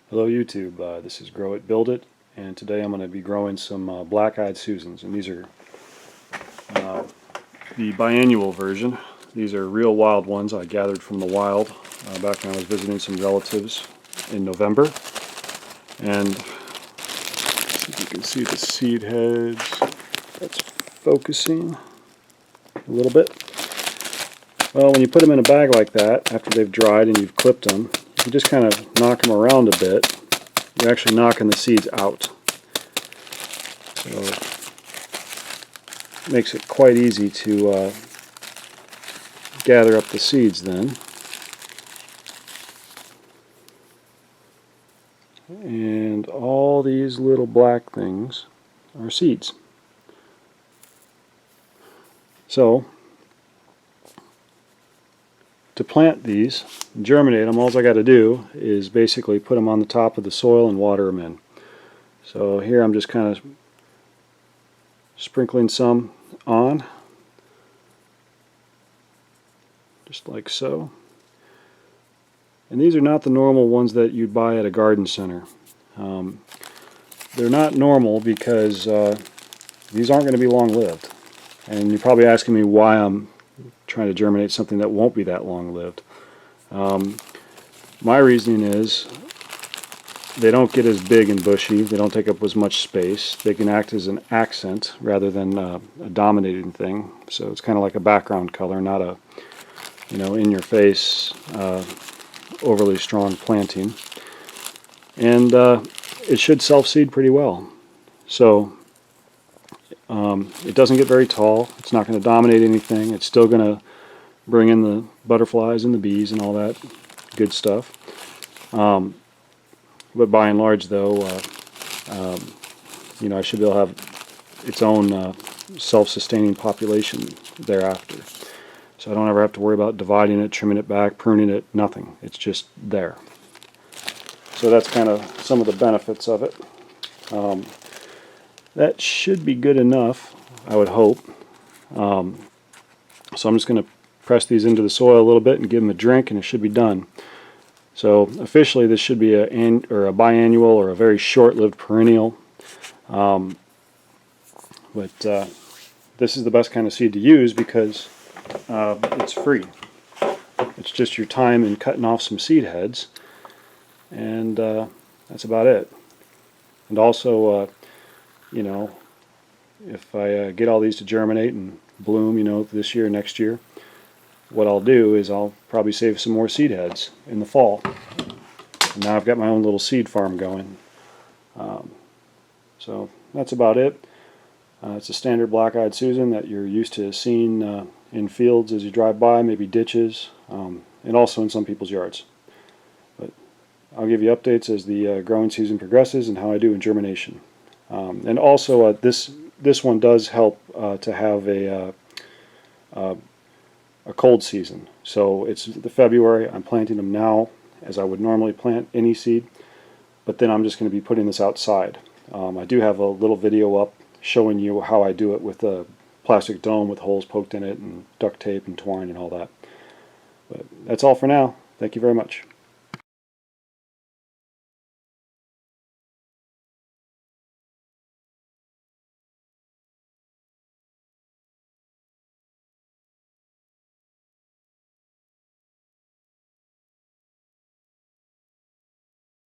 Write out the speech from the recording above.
Hello YouTube, this is Grow It Build It, and today I'm going to be growing some black-eyed Susans, and these are the biennial version. These are real wild ones I gathered from the wild back when I was visiting some relatives in November. And see if you can see the seed heads. That's focusing a little bit. Well, when you put them in a bag like that, after they've dried and you've clipped them, you just kind of knock them around a bit. You're actually knocking the seeds out. So it makes it quite easy to gather up the seeds then. And all these little black things are seeds. So to plant these, germinate them, all I got to do is basically put them on the top of the soil and water them in. So here I'm just kind of sprinkling some on, just like so. And these are not the normal ones that you'd buy at a garden center. They're not normal because these aren't going to be long-lived. And you're probably asking me why I'm trying to germinate something that won't be that long-lived. My reasoning is they don't get as big and bushy, they don't take up as much space, they can act as an accent rather than a dominating thing. So it's kind of like a background color, not a in-your-face overly strong planting. And it should self-seed pretty well. So it doesn't get very tall, it's not going to dominate anything, it's still going to bring in the butterflies and the bees and all that good stuff. But by and large though, I should be able to have its own self-sustaining population thereafter. So I don't ever have to worry about dividing it, trimming it back, pruning it, nothing. It's just there. So that's kind of some of the benefits of it. That should be good enough, I would hope. So I'm just going to press these into the soil a little bit and give them a drink, and it should be done. So officially this should be a biannual or a very short-lived perennial. But this is the best kind of seed to use because it's free. It's just your time in cutting off some seed heads, and that's about it. And also, if I get all these to germinate and bloom, this year, next year, what I'll do is I'll probably save some more seed heads in the fall. And now I've got my own little seed farm going. So that's about it. It's a standard black-eyed Susan that you're used to seeing in fields as you drive by, maybe ditches, and also in some people's yards. But I'll give you updates as the growing season progresses and how I do in germination. And also this one does help to have a cold season. So it's the February, I'm planting them now as I would normally plant any seed, but then I'm just going to be putting this outside. I do have a little video up showing you how I do it with a plastic dome with holes poked in it and duct tape and twine and all that. But that's all for now. Thank you very much.